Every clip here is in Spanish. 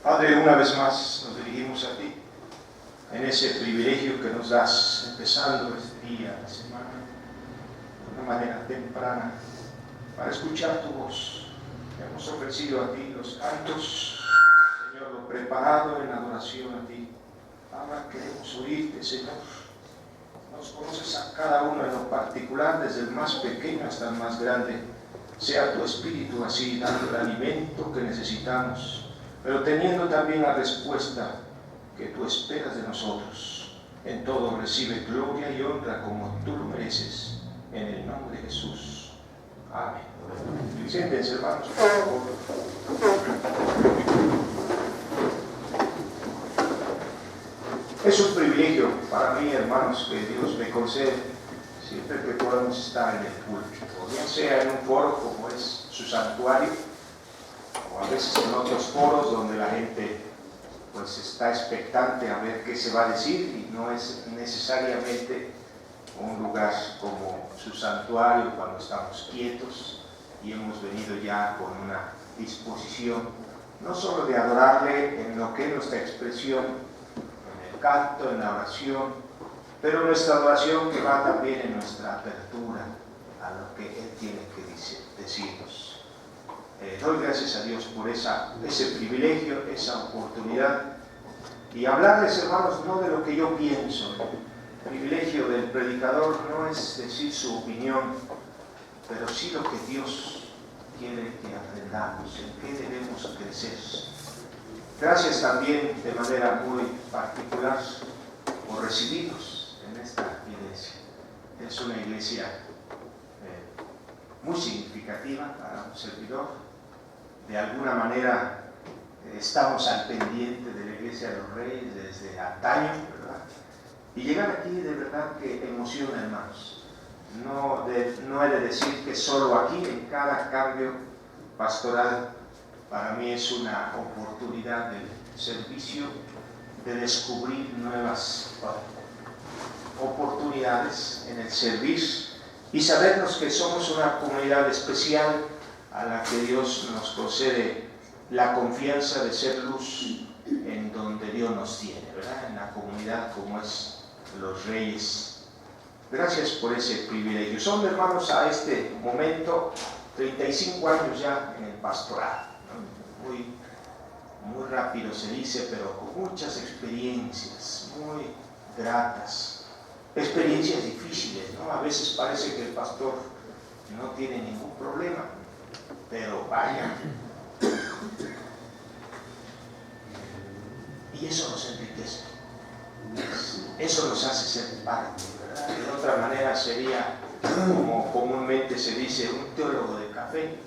Padre, una vez más nos dirigimos a ti, en ese privilegio que nos das, empezando este día, la semana, de una manera temprana, para escuchar tu voz. Hemos ofrecido a ti los cantos, Señor, lo preparado en adoración a ti. Ahora queremos oírte, Señor. Nos conoces a cada uno en lo particular, desde el más pequeño hasta el más grande. Sea tu Espíritu así, dando el alimento que necesitamos, pero teniendo también la respuesta que tú esperas de nosotros. En todo recibe gloria y honra como tú lo mereces, en el nombre de Jesús. Amén. Siéntense, hermanos, por favor. Es un privilegio para mí, hermanos, que Dios me concede siempre que podamos estar en el púlpito, bien sea en un foro como es su santuario, o a veces en otros foros donde la gente pues está expectante a ver qué se va a decir, y no es necesariamente un lugar como su santuario cuando estamos quietos y hemos venido ya con una disposición no solo de adorarle en lo que es nuestra expresión, en el canto, en la oración, pero nuestra adoración que va también en nuestra apertura a lo que Él tiene que decirnos. Doy gracias a Dios por ese privilegio, esa oportunidad, y hablarles, hermanos, no de lo que yo pienso. El privilegio del predicador no es decir su opinión, pero sí lo que Dios quiere que aprendamos, en qué debemos crecer. Gracias también de manera muy particular por recibirnos en esta iglesia. Es una iglesia muy significativa para un servidor. De alguna manera estamos al pendiente de la Iglesia de los Reyes desde antaño, ¿verdad? Y llegar aquí de verdad que emociona, hermanos. No he de decir que solo aquí, en cada cambio pastoral, para mí es una oportunidad de servicio, de descubrir nuevas oportunidades en el servir y sabernos que somos una comunidad especial a la que Dios nos concede la confianza de ser luz en donde Dios nos tiene, ¿verdad? En la comunidad como es los Reyes. Gracias por ese privilegio. Son, hermanos, a este momento 35 años ya en el pastorado, ¿no? Muy rápido se dice, pero con muchas experiencias muy gratas, experiencias difíciles, ¿no? A veces parece que el pastor no tiene ningún problema, pero vaya, y eso nos enriquece, eso nos hace ser parte, ¿verdad? De otra manera sería, como comúnmente se dice, un teólogo de café,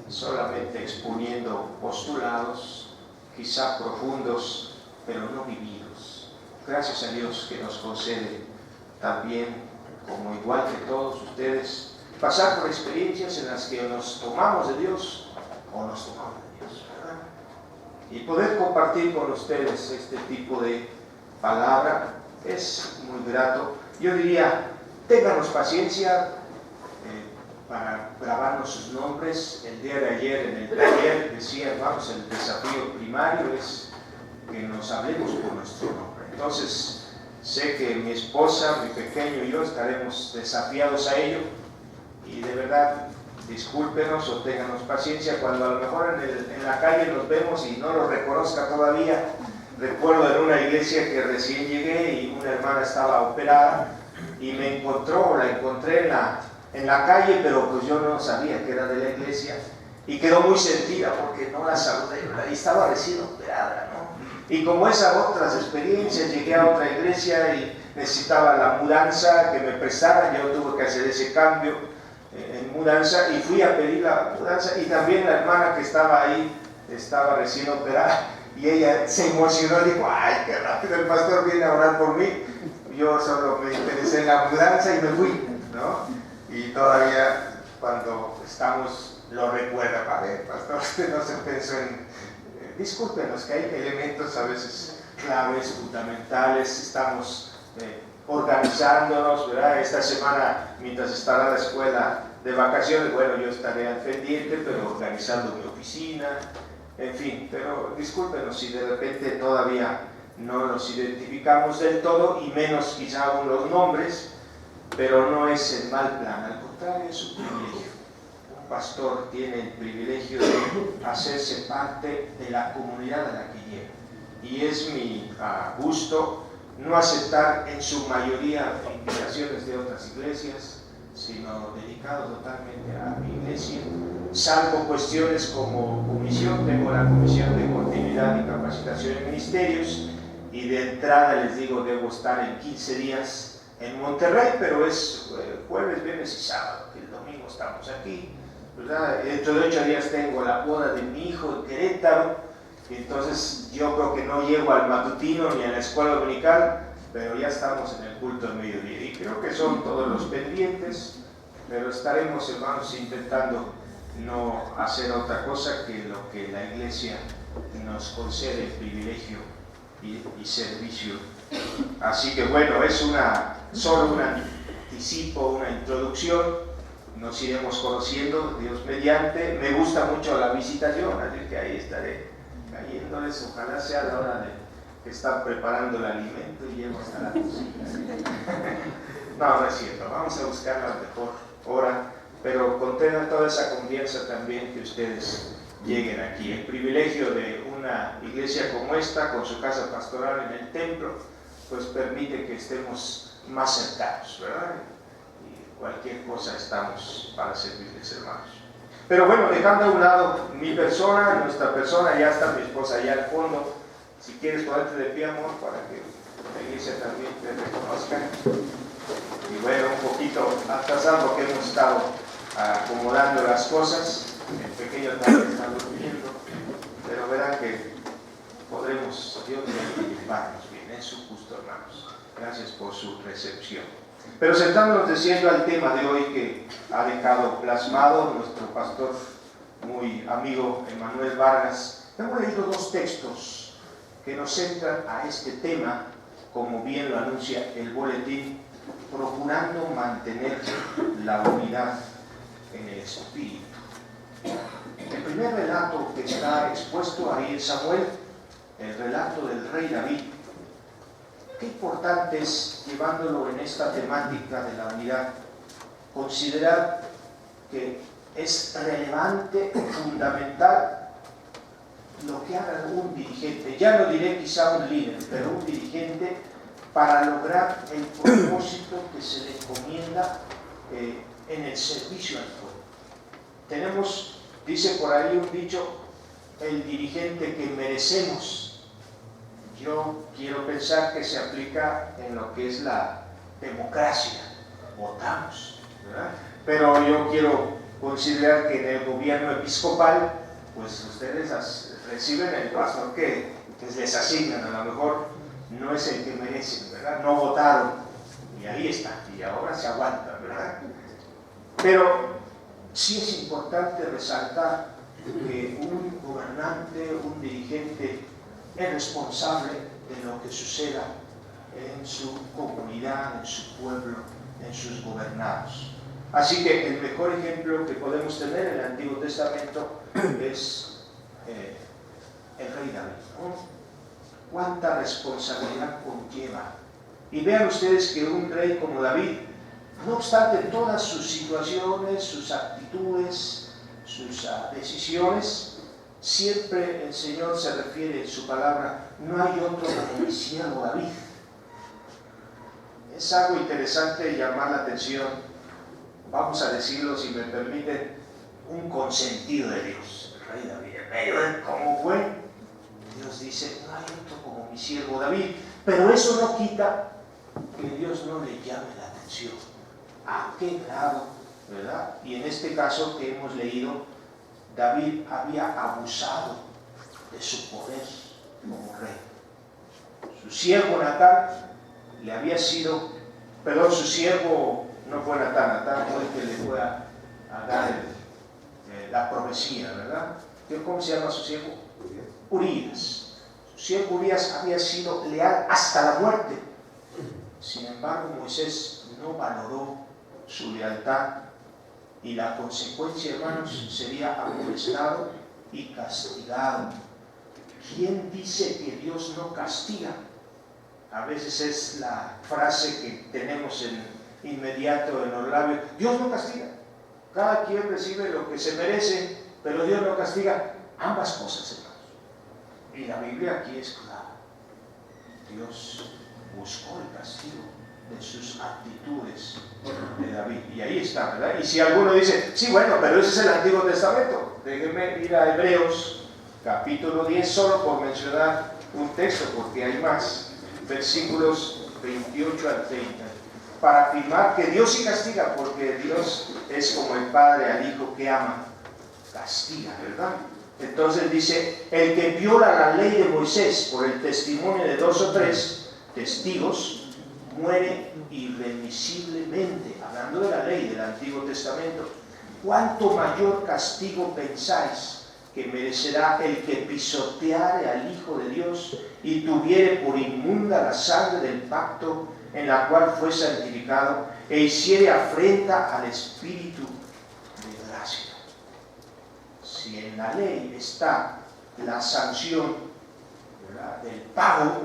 solamente exponiendo postulados, quizá profundos, pero no vividos. Gracias a Dios que nos concede también, como igual que todos ustedes, pasar por experiencias en las que nos tomamos de Dios o nos tomamos de Dios, ¿verdad? Y poder compartir con ustedes este tipo de palabra es muy grato. Yo diría, ténganos paciencia para grabarnos sus nombres. El día de ayer en el taller decía, vamos, el desafío primario es que nos hablemos por nuestro nombre. Entonces, sé que mi esposa, mi pequeño y yo estaremos desafiados a ello. Y de verdad, discúlpenos o ténganos paciencia cuando a lo mejor en la calle nos vemos y no lo reconozca todavía. Recuerdo en una iglesia que recién llegué y una hermana estaba operada y la encontré en la calle, pero pues yo no sabía que era de la iglesia y quedó muy sentida porque no la saludé, ¿verdad? Y estaba recién operada, ¿no? Y como esas otras experiencias, llegué a otra iglesia y necesitaba la mudanza que me prestaran, yo tuve que hacer ese cambio en mudanza y fui a pedir la mudanza, y también la hermana que estaba ahí estaba recién operada y ella se emocionó y dijo, ay, qué rápido el pastor viene a orar por mí. Yo solo me interesé en la mudanza y me fui, ¿no? Y todavía cuando estamos lo recuerda, padre, pastor, usted no se pensó en discúlpenos que hay elementos a veces claves, fundamentales, estamos organizándonos, ¿verdad? Esta semana, mientras estará la escuela de vacaciones, bueno, yo estaré al pendiente, pero organizando mi oficina, en fin, pero discúlpenos si de repente todavía no los identificamos del todo, y menos quizá aún los nombres, pero no es el mal plan, al contrario, es un privilegio. Un pastor tiene el privilegio de hacerse parte de la comunidad a la que llega, y es mi gusto no aceptar en su mayoría invitaciones de otras iglesias, sino dedicado totalmente a mi iglesia, salvo cuestiones como comisión. Tengo la comisión de continuidad y capacitación en ministerios, y de entrada les digo, debo estar en 15 días en Monterrey, pero es jueves, viernes y sábado, que el domingo estamos aquí, ¿verdad? Dentro de 8 días tengo la boda de mi hijo en Querétaro, y entonces yo creo que no llego al matutino ni a la escuela dominical, pero ya estamos en el culto del mediodía, y creo que son todos los pendientes, pero estaremos, hermanos, intentando no hacer otra cosa que lo que la iglesia nos concede, el privilegio y servicio. Así que bueno, es solo un anticipo, una introducción. Nos iremos conociendo, Dios mediante. Me gusta mucho la visitación, así que ahí estaré cayéndoles. Ojalá sea la hora de que están preparando el alimento y llego hasta la cocina. No, no es cierto, vamos a buscar la mejor hora, pero contengan toda esa confianza también que ustedes lleguen aquí. El privilegio de una iglesia como esta, con su casa pastoral en el templo, pues permite que estemos más cercanos, ¿verdad? Y cualquier cosa estamos para servirles, hermanos. Pero bueno, dejando a un lado mi persona, nuestra persona, ya está mi esposa allá al fondo. Si quieres ponerte de pie, amor, para que la iglesia también te reconozca. Y bueno, un poquito atrasado que hemos estado acomodando las cosas. El pequeño también está durmiendo, pero verán que podremos, Dios mediante, llevarnos bien, es su justo, hermanos. Gracias por su recepción. Pero sentándonos diciendo al tema de hoy que ha dejado plasmado nuestro pastor, muy amigo Emanuel Vargas, hemos leído 2 textos que nos centran a este tema, como bien lo anuncia el boletín, procurando mantener la unidad en el espíritu. El primer relato que está expuesto ahí en Samuel, el relato del rey David. Qué importante es, llevándolo en esta temática de la unidad, considerar que es relevante, fundamental, lo que haga un dirigente, ya no diré quizá un líder, pero un dirigente, para lograr el propósito que se le encomienda en el servicio al pueblo. Tenemos, dice por ahí un dicho, el dirigente que merecemos. Yo quiero pensar que se aplica en lo que es la democracia, votamos, ¿verdad? Pero yo quiero considerar que en el gobierno episcopal, pues ustedes reciben el pastor que les asignan, a lo mejor no es el que merecen, ¿verdad? No votaron, y ahí está, y ahora se aguantan, ¿verdad? Pero sí es importante resaltar que un gobernante, un dirigente, es responsable de lo que suceda en su comunidad, en su pueblo, en sus gobernados. Así que el mejor ejemplo que podemos tener en el Antiguo Testamento es el rey David, ¿no? Cuánta responsabilidad conlleva. Y vean ustedes que un rey como David, no obstante todas sus situaciones, sus actitudes, sus decisiones, siempre el Señor se refiere en su palabra, no hay otro como mi siervo David. Es algo interesante llamar la atención, vamos a decirlo si me permiten, un consentido de Dios, el rey David, en medio de cómo fue, Dios dice, no hay otro como mi siervo David, pero eso no quita que Dios no le llame la atención. ¿A qué grado? ¿Verdad? Y en este caso que hemos leído, David había abusado de su poder como rey. Su siervo Natán le había sido, perdón, su siervo no fue Natán fue el que le fue a dar la profecía, ¿verdad? ¿Cómo se llama su siervo? Urías. Su siervo Urías había sido leal hasta la muerte. Sin embargo, Moisés no valoró su lealtad, y la consecuencia, hermanos, sería amonestado y castigado. ¿Quién dice que Dios no castiga? A veces es la frase que tenemos inmediato en los labios. Dios no castiga. Cada quien recibe lo que se merece, pero Dios no castiga. Ambas cosas, hermanos. Y la Biblia aquí es clara. Dios buscó el castigo de sus actitudes de David. Y ahí está, ¿verdad? Y si alguno dice, sí, bueno, pero ese es el Antiguo Testamento. Déjenme ir a Hebreos, capítulo 10, solo por mencionar un texto, porque hay más. Versículos 28 al 30. Para afirmar que Dios sí castiga, porque Dios es como el padre al hijo que ama. Castiga, ¿verdad? Entonces dice, el que viola la ley de Moisés por el testimonio de 2 o 3 testigos, muere irremisiblemente. Hablando de la ley del Antiguo Testamento, ¿cuánto mayor castigo pensáis que merecerá el que pisoteare al Hijo de Dios y tuviere por inmunda la sangre del pacto en la cual fue santificado e hiciere afrenta al Espíritu de gracia? Si en la ley está la sanción, ¿verdad?, del pago,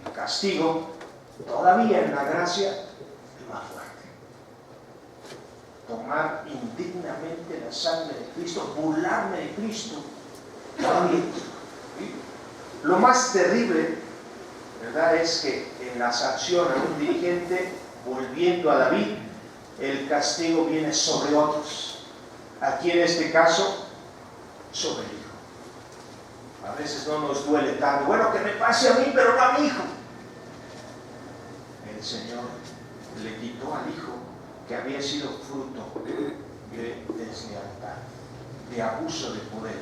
del castigo, todavía en la gracia es más fuerte. Tomar indignamente la sangre de Cristo, burlarme de Cristo, todavía. ¿Sí? Lo más terrible, ¿verdad?, es que en la sanción a un dirigente, volviendo a David, el castigo viene sobre otros. Aquí en este caso, sobre el hijo. A veces no nos duele tanto. Bueno, que me pase a mí, pero no a mi hijo. El Señor le quitó al hijo que había sido fruto de deslealtad, de abuso de poder.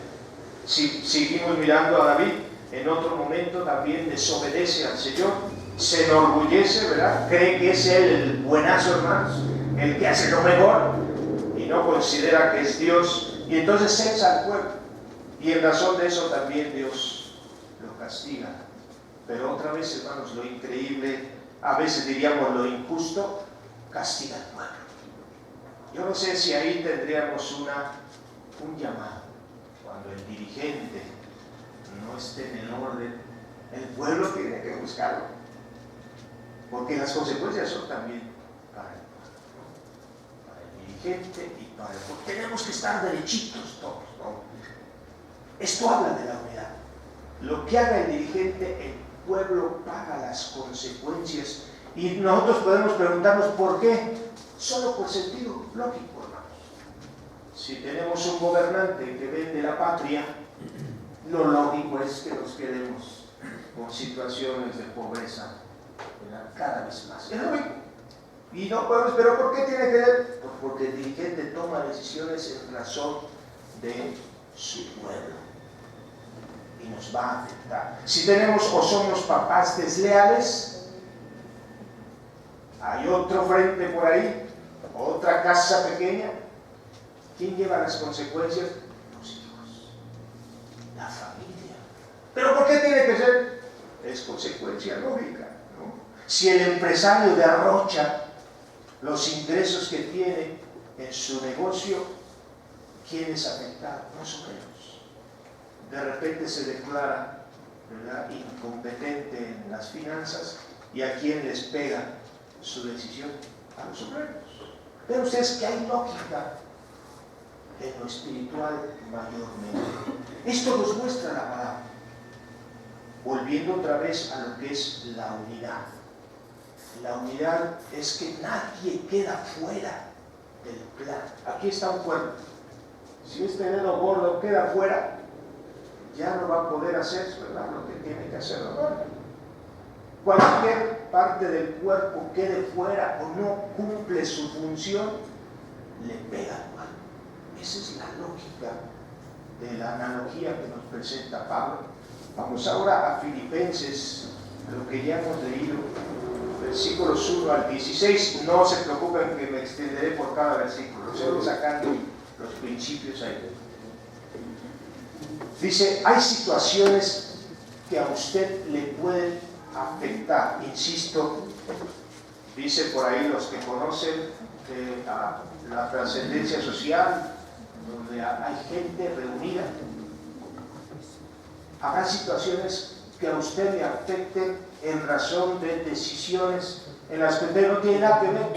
Si seguimos mirando a David, en otro momento también desobedece al Señor, se enorgullece, ¿verdad? Cree que es él el buenazo, hermanos, el que hace lo mejor, y no considera que es Dios, y entonces censa al pueblo, y en razón de eso también Dios lo castiga. Pero otra vez, hermanos, lo increíble, a veces diríamos lo injusto, castiga al pueblo. Yo no sé si ahí tendríamos un llamado. Cuando el dirigente no esté en el orden, el pueblo tiene que buscarlo, porque las consecuencias son también para el pueblo, para el dirigente y para el pueblo. Tenemos que estar derechitos todos, ¿no? Esto habla de la unidad. Lo que haga el dirigente, el pueblo paga las consecuencias. Y nosotros podemos preguntarnos por qué, solo por sentido lógico, hermanos. Si tenemos un gobernante que vende la patria, lo lógico es que nos quedemos con situaciones de pobreza, ¿verdad?, cada vez más. Es lógico. Y no podemos, pero ¿por qué tiene que ver? Pues porque el dirigente toma decisiones en razón de su pueblo y nos va a afectar. Si tenemos o somos papás desleales, hay otro frente por ahí, otra casa pequeña. ¿Quién lleva las consecuencias? Los hijos, la familia. ¿Pero por qué tiene que ser? Es consecuencia lógica, ¿no? Si el empresario derrocha los ingresos que tiene en su negocio, ¿quién es afectado? Los obreros. De repente se declara, ¿verdad?, incompetente en las finanzas, ¿y a quién les pega su decisión? A los obreros. Pero ustedes que hay lógica en lo espiritual mayormente. Esto nos muestra la palabra. Volviendo otra vez a lo que es la unidad. La unidad es que nadie queda fuera del plan. Aquí está un cuerpo. Si este dedo gordo queda fuera, ya no va a poder hacer, ¿verdad?, lo que tiene que hacer, ¿verdad? Cualquier parte del cuerpo quede fuera o no cumple su función, le pega al cuerpo. Esa es la lógica de la analogía que nos presenta Pablo. Vamos ahora a Filipenses, lo que ya hemos leído, versículos 1 al 16. No se preocupen que me extenderé por cada versículo, solo sacando los principios ahí. Dice, hay situaciones que a usted le pueden afectar, insisto, dice por ahí los que conocen la trascendencia social, donde hay gente reunida, habrá situaciones que a usted le afecten en razón de decisiones en las que usted no tiene nada que ver,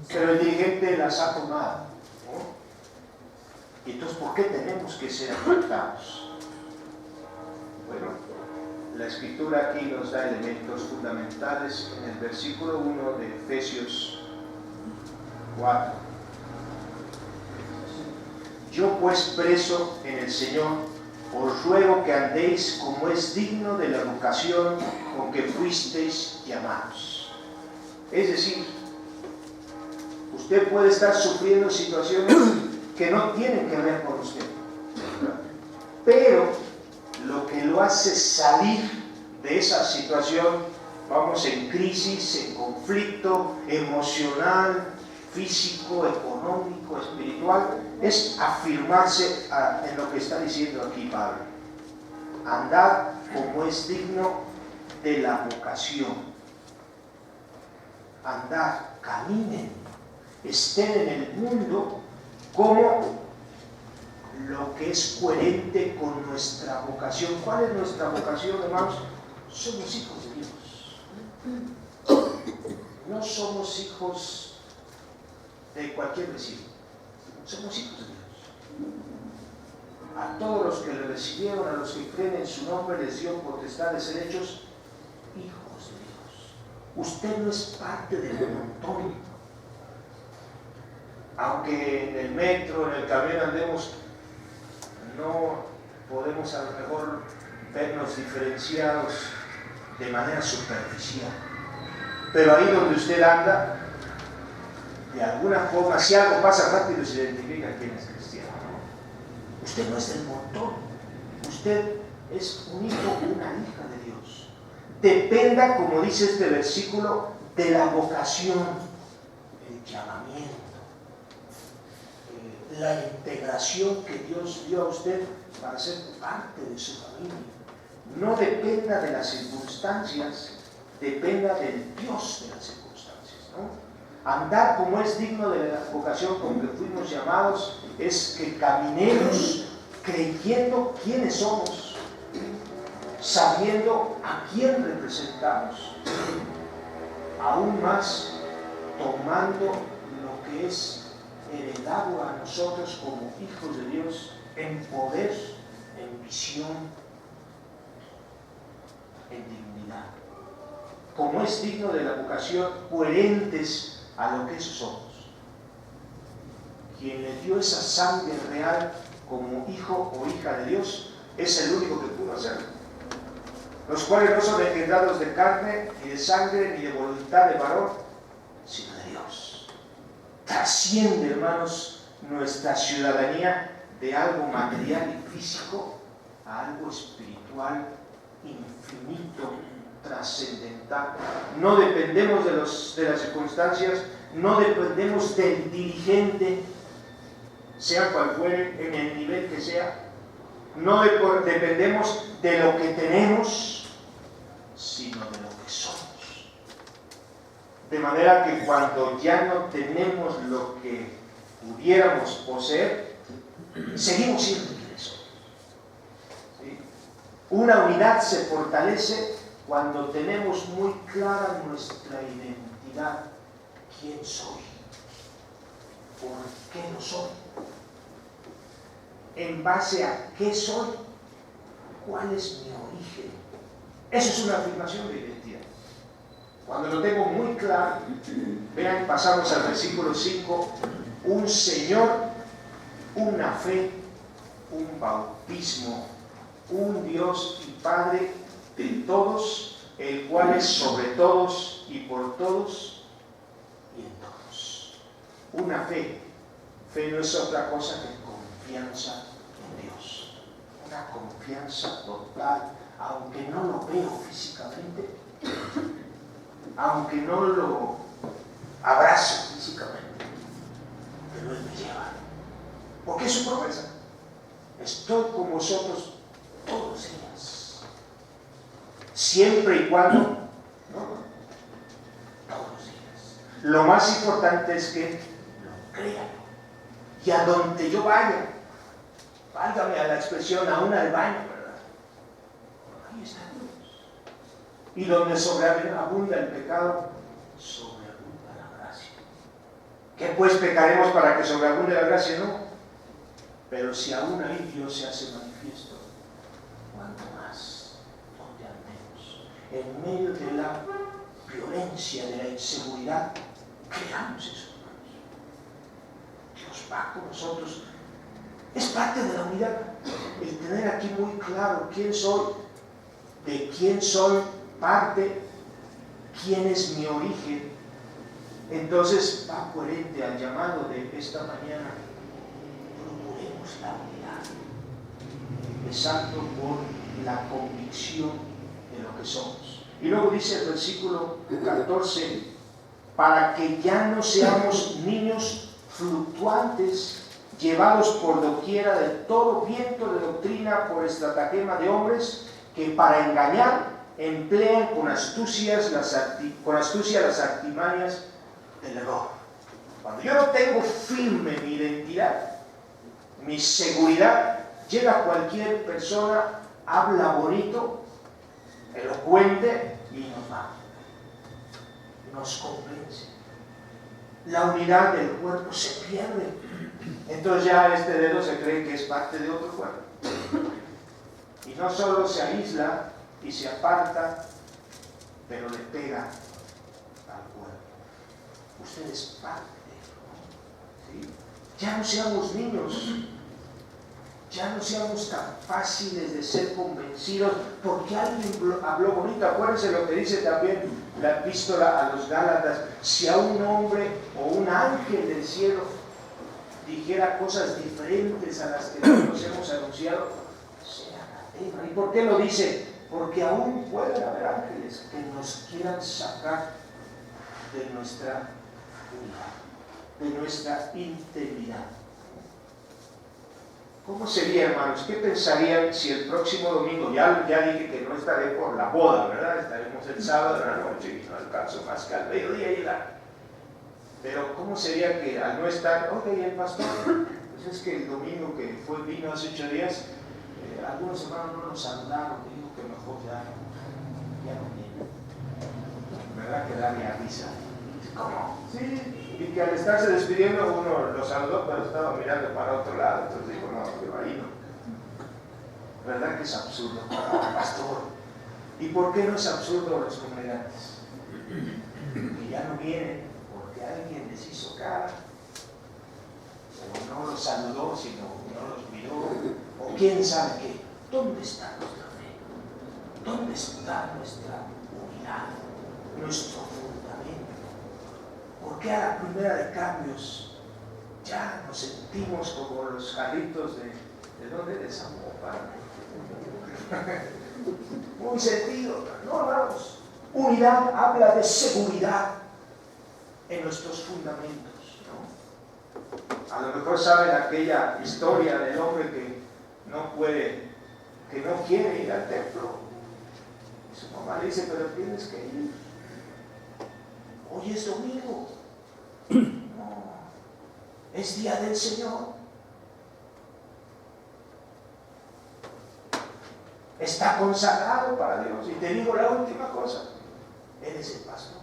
pero el dirigente las ha tomado, ¿no? Y entonces, ¿por qué tenemos que ser afectados? Bueno, la Escritura aquí nos da elementos fundamentales en el versículo 1 de Efesios 4. Yo pues, preso en el Señor, os ruego que andéis como es digno de la vocación con que fuisteis llamados. Es decir, usted puede estar sufriendo situaciones que no tienen que ver con usted, pero lo que lo hace salir de esa situación, vamos, en crisis, en conflicto emocional, físico, económico, espiritual, es afirmarse en lo que está diciendo aquí Pablo. Andad como es digno de la vocación. Andad, caminen, estén en el mundo como lo que es coherente con nuestra vocación. ¿Cuál es nuestra vocación, hermanos? Somos hijos de Dios. No somos hijos de cualquier vecino. Somos hijos de Dios. A todos los que le recibieron, a los que creen en su nombre, les dio potestad de ser hechos hijos de Dios. Usted no es parte del montón. Aunque en el metro, en el camión andemos, no podemos a lo mejor vernos diferenciados de manera superficial. Pero ahí donde usted anda, de alguna forma, si algo pasa rápido, se identifica quién es cristiano, ¿no? Usted no es del montón. Usted es un hijo, una hija de Dios. Dependa, como dice este versículo, de la vocación, el llamamiento, la integración que Dios dio a usted para ser parte de su familia. No dependa de las circunstancias, dependa del Dios de las circunstancias, ¿no? Andar como es digno de la vocación con que fuimos llamados es que caminemos creyendo quiénes somos, sabiendo a quién representamos, aún más tomando lo que es heredado a nosotros como hijos de Dios en poder, en visión, en dignidad. Como es digno de la vocación, coherentes a lo que somos. Quien le dio esa sangre real como hijo o hija de Dios es el único que pudo hacerlo. Los cuales no son engendrados de carne, ni de sangre, ni de voluntad de varón, sino de Dios. Trasciende, hermanos, nuestra ciudadanía de algo material y físico a algo espiritual, infinito, trascendental. No dependemos de las circunstancias, no dependemos del dirigente, sea cual fuere, en el nivel que sea. No dependemos de lo que tenemos, sino de lo que somos. De manera que cuando ya no tenemos lo que pudiéramos poseer, seguimos siendo quienes somos. ¿Sí? Una unidad se fortalece cuando tenemos muy clara nuestra identidad. ¿Quién soy? ¿Por qué lo soy? ¿En base a qué soy? ¿Cuál es mi origen? Eso es una afirmación de identidad. Cuando lo tengo muy claro, vean, pasamos al versículo 5, un Señor, una fe, un bautismo, un Dios y Padre de todos, el cual es sobre todos y por todos y en todos. Una fe. Fe no es otra cosa que confianza en Dios. Una confianza total, aunque no lo veo físicamente, aunque no lo abrazo físicamente, pero Él me lleva. Porque es su promesa. Estoy con vosotros todos los días. Siempre y cuando, no, todos los días. Lo más importante es que lo crean. Y a donde yo vaya, válgame a la expresión, aún al baño, ¿verdad? Ahí está Dios. Y donde sobreabunda el pecado, sobreabunda la gracia. ¿Qué pues pecaremos para que sobreabunde la gracia? No. Pero si aún ahí Dios se hace manifiesto, ¿cuánto más donde andemos? En medio de la violencia, de la inseguridad, creamos eso, hermanos. Dios va con nosotros. Es parte de la unidad. El tener aquí muy claro quién soy, de quién soy parte, quién es mi origen. Entonces va coherente al llamado de esta mañana. Procuremos la unidad, empezando por la convicción de lo que somos. Y luego dice el versículo 14, para que ya no seamos niños fluctuantes, llevados por doquiera de todo viento de doctrina por estratagema de hombres que para engañar emplean con astucia las artimañas del error. Cuando yo no tengo firme mi identidad, mi seguridad, llega cualquier persona, habla bonito, elocuente y nos va. Nos convence. La unidad del cuerpo se pierde. Entonces ya este dedo se cree que es parte de otro cuerpo. Y no solo se aísla y se aparta, pero le pega al cuerpo. Usted es parte de él, ¿sí? Ya no seamos niños. Ya no seamos tan fáciles de ser convencidos porque alguien habló bonito. Acuérdense lo que dice también la epístola a los Gálatas: si a un hombre o un ángel del cielo dijera cosas diferentes a las que nosotros hemos anunciado, sea anatema. ¿Y por qué lo dice? Porque aún pueden haber ángeles que nos quieran sacar de nuestra unidad, de nuestra integridad. ¿Cómo sería, hermanos? ¿Qué pensarían si el próximo domingo, ya dije que no estaré por la boda, ¿verdad? Estaremos el sábado en la noche y no alcanzo más que al mediodía llegar. Pero ¿cómo sería que al no estar, y el pastor, pues es que el domingo que vino hace 8 días, algunos hermanos no nos saludaron, digo que mejor ya no viene. ¿Verdad que daría risa? ¿Cómo? Sí. Y que al estarse despidiendo uno lo saludó, pero estaba mirando para otro lado. Entonces dijo, no, yo ahí no. ¿Verdad que es absurdo? Pastor. ¿Y por qué no es absurdo los congregantes? Que ya no vienen porque alguien les hizo cara, o no los saludó, sino no los miró, o quién sabe qué. ¿Dónde está nuestra fe? ¿Dónde está nuestra unidad? Nuestro fundamento. Porque a la primera de cambios ya nos sentimos como los jarritos ¿de dónde? De Zapopan. Muy sentido, no hablamos. Unidad habla de seguridad en nuestros fundamentos, ¿no? A lo mejor saben aquella historia del hombre que no quiere ir al templo. Y su mamá le dice, pero tienes que ir. Hoy es domingo. No, es día del Señor. Está consagrado para Dios. Y te digo la última cosa: eres el pastor.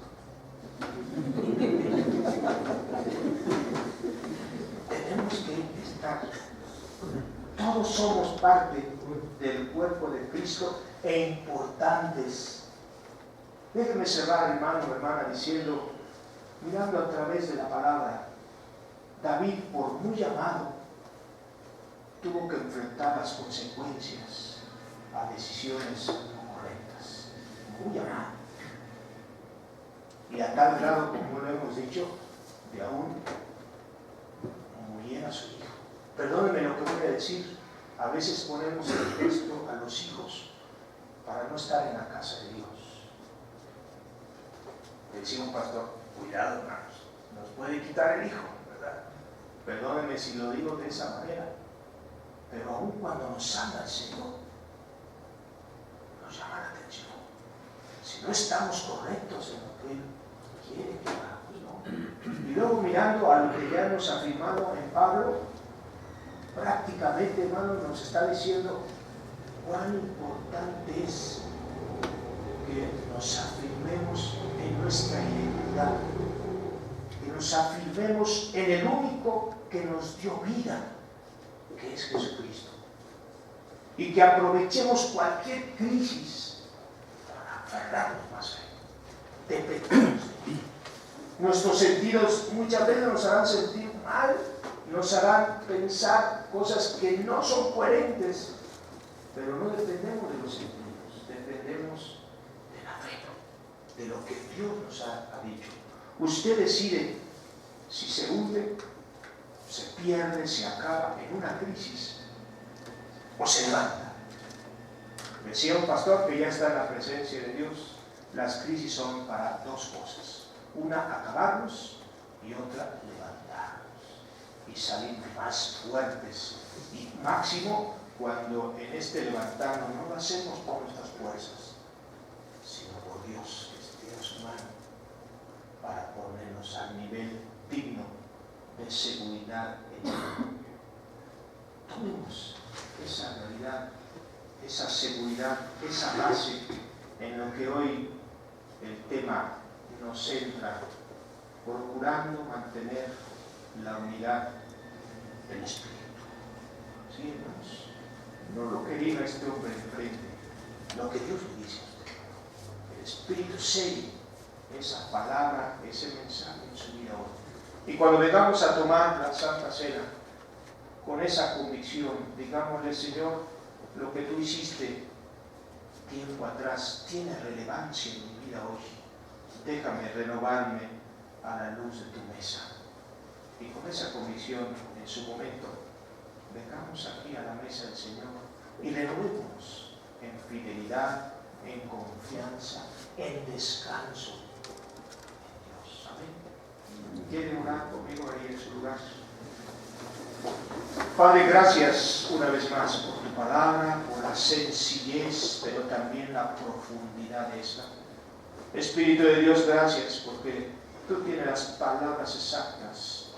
Tenemos que estar. Todos somos parte del cuerpo de Cristo e importantes. Déjeme cerrar, hermano o hermana, diciendo, mirando a través de la palabra, David, por muy amado, tuvo que enfrentar las consecuencias a decisiones no correctas. Muy amado. Y a tal grado, como lo hemos dicho, de aún muriera su hijo. Perdónenme lo que voy a decir. A veces ponemos el texto a los hijos para no estar en la casa de Dios. Decía un pastor, cuidado, hermanos, nos puede quitar el hijo, ¿verdad? Perdónenme si lo digo de esa manera, pero aún cuando nos ama el Señor, nos llama la atención. Si no estamos correctos en lo que Él quiere que hagamos, ¿no? Y luego mirando a lo que ya nos ha afirmado en Pablo, prácticamente, hermano, nos está diciendo cuán importante es que nos afirmemos en nuestra identidad, que nos afirmemos en el único que nos dio vida, que es Jesucristo, y que aprovechemos cualquier crisis para aferrarnos más a Él, dependemos de Él. Nuestros sentidos muchas veces nos harán sentir mal, nos harán pensar cosas que no son coherentes, pero no dependemos de los sentidos, dependemos de la fe, de lo que Dios nos ha dicho. Usted decide si se hunde, se pierde, se acaba en una crisis o se levanta. Decía un pastor que ya está en la presencia de Dios, las crisis son para dos cosas: una, acabarnos, y otra, levantarnos y salir más fuertes, y máximo cuando en este levantarnos no lo hacemos por nuestras fuerzas, sino por Dios, que es Dios humano, para ponernos al nivel digno de seguridad en Él. Tomemos esa realidad, esa seguridad, esa base en lo que hoy el tema nos centra, procurando mantener la unidad del Espíritu. ¿Sí, hermanos? No lo que diga este hombre enfrente, lo que Dios le dice a usted. El Espíritu selle esa palabra, ese mensaje en su vida hoy. Y cuando vengamos a tomar la Santa Cena, con esa convicción, digámosle: Señor, lo que tú hiciste tiempo atrás tiene relevancia en mi vida hoy. Déjame renovarme a la luz de tu mesa. Y con esa convicción, en su momento, vengamos aquí a la mesa del Señor y renovémonos en fidelidad, en confianza, en descanso en Dios. Amén. ¿Quieren orar conmigo ahí en su lugar? Padre, gracias una vez más por tu palabra, por la sencillez, pero también la profundidad de esta. Espíritu de Dios, gracias porque tú tienes las palabras exactas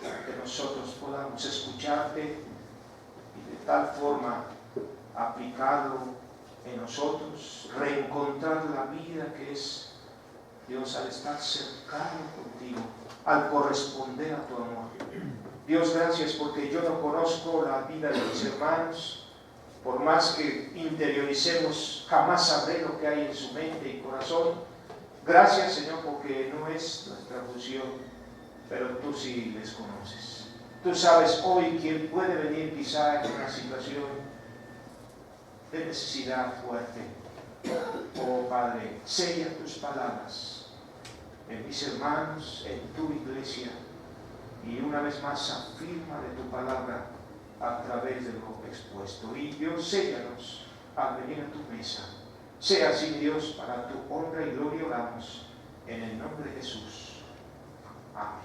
para que nosotros podamos escucharte y de tal forma aplicarlo en nosotros, reencontrar la vida que es Dios al estar cercano contigo, al corresponder a tu amor. Dios, gracias porque yo no conozco la vida de mis hermanos. Por más que interioricemos, jamás sabré lo que hay en su mente y corazón. Gracias, Señor, porque no es nuestra función, pero tú sí les conoces. Tú sabes hoy quién puede venir quizá en una situación de necesidad fuerte. Oh Padre, sella tus palabras en mis hermanos, en tu iglesia, y una vez más afirma de tu palabra a través de lo expuesto. Y Dios, séllanos al venir a tu mesa. Sea así, Dios, para tu honra y gloria oramos, en el nombre de Jesús. Amén.